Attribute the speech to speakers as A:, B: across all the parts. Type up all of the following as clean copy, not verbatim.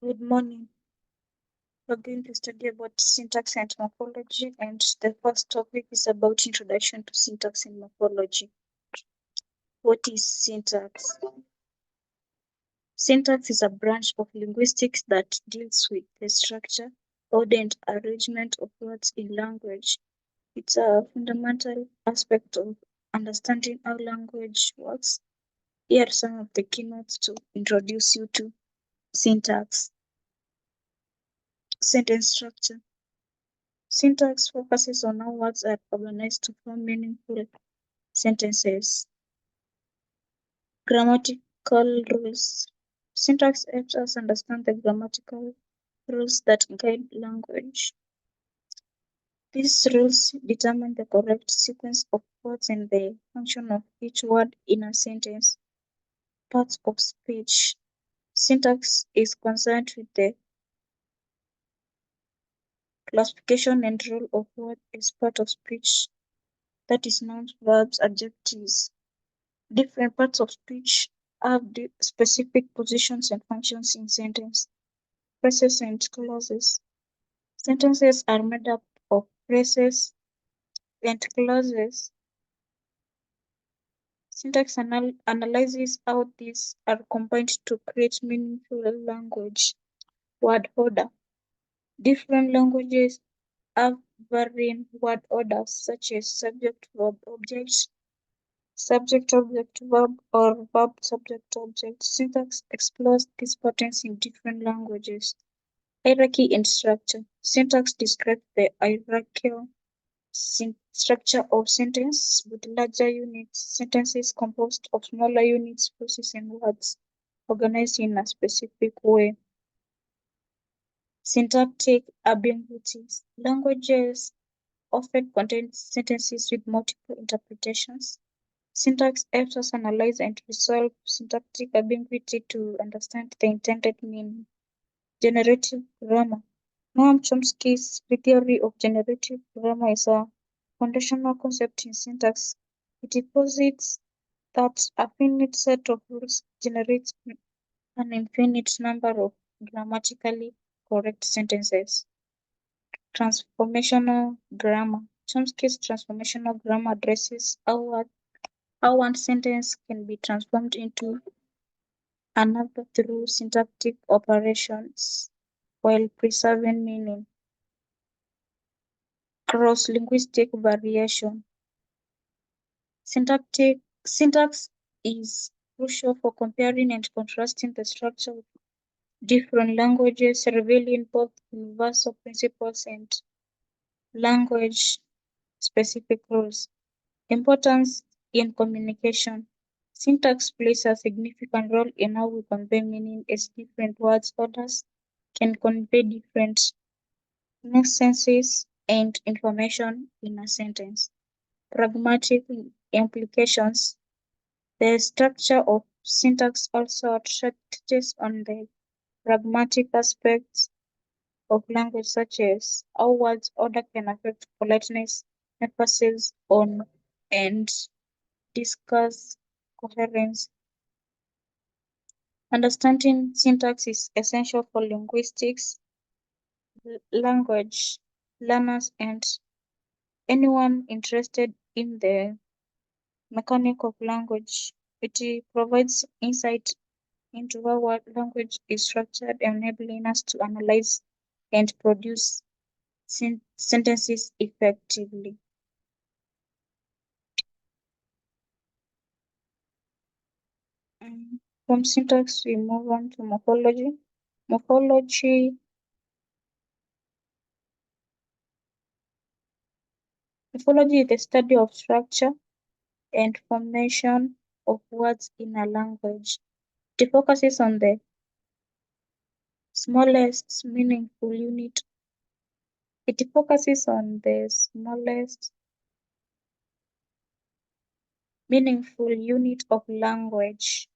A: Good morning. We're going to study about syntax and morphology, and the first topic is about introduction to syntax and morphology. What is syntax? Syntax is a branch of linguistics that deals with the structure, order, and arrangement of words in language. It's a fundamental aspect of understanding how language works. Here are some of the keynotes to introduce you to syntax. Sentence structure. Syntax focuses on how words are organized to form meaningful sentences. Grammatical rules. Syntax helps us understand the grammatical rules that guide language. These rules determine the correct sequence of words and the function of each word in a sentence. Parts of speech. Syntax is concerned with the classification and role of words as part of speech, that is, nouns, verbs, adjectives. Different parts of speech have specific positions and functions in sentence. Phrases and clauses. Sentences are made up of phrases and clauses. Syntax analyzes how these are combined to create meaningful language. Word order. Different languages have varying word orders, such as subject, verb, object, subject, object, verb, or verb, subject, object. Syntax explores these patterns in different languages. Hierarchy and structure. Syntax describes the hierarchical structure of sentence with larger units. Sentences composed of smaller units, phrases, and words organized in a specific way. Syntactic ambiguities. Languages often contain sentences with multiple interpretations. Syntax helps us analyze and resolve syntactic ambiguity to understand the intended meaning. Generative grammar. Noam Chomsky's theory of generative grammar is a foundational concept in syntax. It posits that a finite set of rules generates an infinite number of grammatically correct sentences. Transformational grammar. Chomsky's transformational grammar addresses how one sentence can be transformed into another through syntactic operations while preserving meaning. Cross-linguistic variation. Syntax is crucial for comparing and contrasting the structure of different languages, revealing both universal principles and language-specific rules. Importance in communication. Syntax plays a significant role in how we convey meaning, as different words orders can convey different senses and information in a sentence. Pragmatic implications. The structure of syntax also touches on the pragmatic aspects of language, such as how words order can affect politeness, emphasis on, and discuss coherence. Understanding syntax is essential for linguistics, language learners, and anyone interested in the mechanic of language. It provides insight into how language is structured, enabling us to analyze and produce sentences effectively. From syntax, we move on to morphology. Morphology Morphology is the study of structure and formation of words in a language. It focuses on the smallest meaningful unit. It focuses on the smallest meaningful unit of language.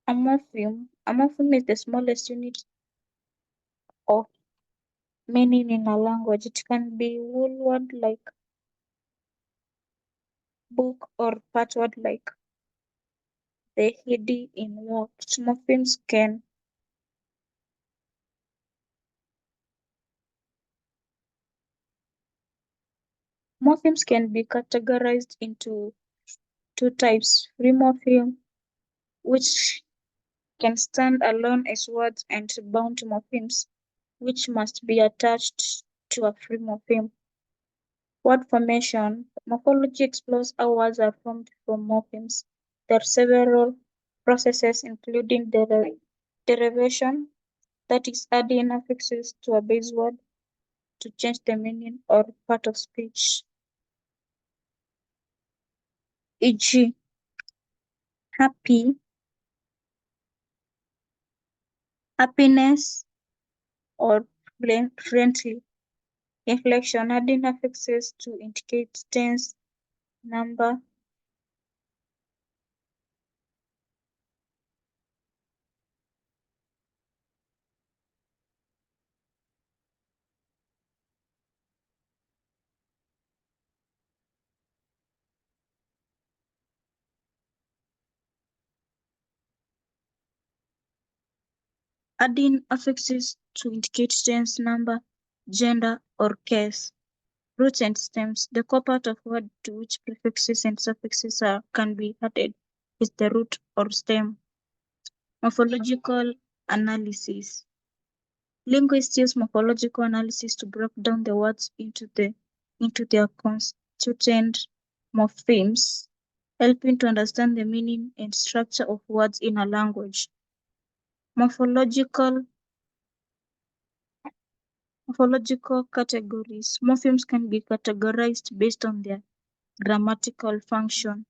A: A morpheme. A morpheme is the smallest unit of meaning in a language. It can be whole word like book, or patchwork like the Hidi in works. Morphemes can be categorized into two types: free morpheme, which can stand alone as words, and bound morphemes, which must be attached to a free morpheme. Word formation. Morphology explores how words are formed from morphemes. There are several processes, including derivation, that is, adding affixes to a base word to change the meaning or part of speech, e.g., happy, happiness, or friendly. Inflection, adding affixes to indicate tense, number, adding affixes to indicate tense, number, gender, or case. Roots and stems. The core part of word to which prefixes and suffixes can be added is the root or stem. Morphological analysis. Linguists use morphological analysis to break down the words into their constituent morphemes, helping to understand the meaning and structure of words in a language. Morphological categories. Morphemes can be categorized based on their grammatical function.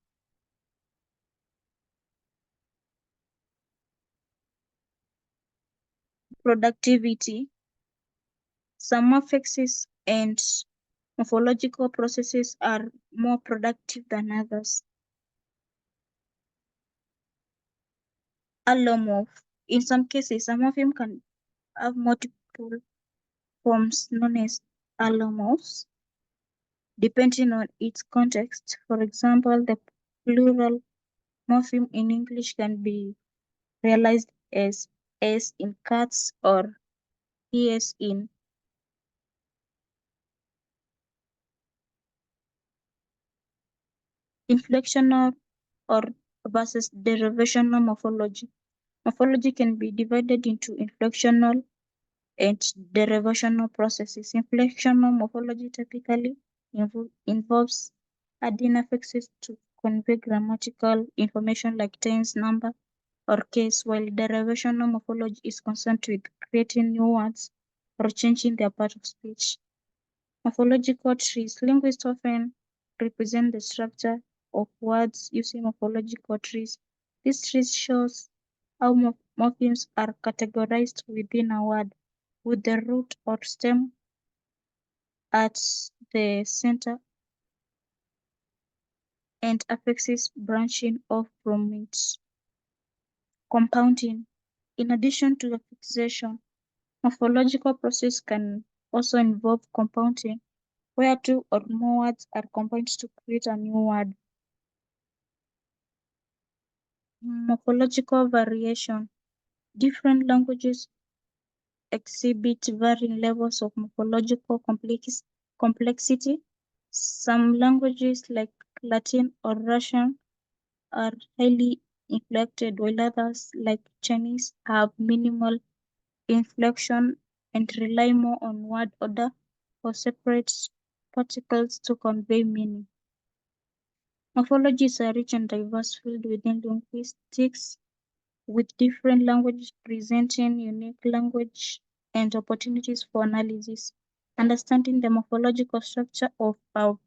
A: Productivity. Some affixes and morphological processes are more productive than others. Allomorph. In some cases, a morpheme can have multiple forms known as allomorphs, depending on its context. For example, the plural morpheme in English can be realized as s in cats or es in. Inflectional or versus derivational morphology. Morphology can be divided into inflectional and derivational processes. Inflectional morphology typically involves adding affixes to convey grammatical information like tense, number, or case, while derivational morphology is concerned with creating new words or changing their part of speech. Morphological trees. Linguists often represent the structure of words using morphological trees. This tree shows how morphemes are categorized within a word, with the root or stem at the center and affixes branching off from it. Compounding. In addition to affixation, morphological process can also involve compounding, where two or more words are combined to create a new word. Morphological variation. Different languages exhibit varying levels of morphological complexity. Some languages, like Latin or Russian, are highly inflected, while others, like Chinese, have minimal inflection and rely more on word order or separate particles to convey meaning. Morphology is a rich and diverse field within linguistics, with different languages presenting unique language and opportunities for analysis. Understanding the morphological structure of our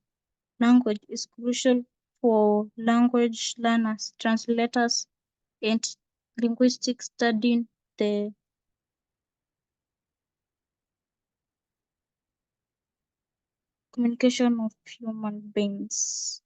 A: language is crucial for language learners, translators, and linguistics studying the communication of human beings.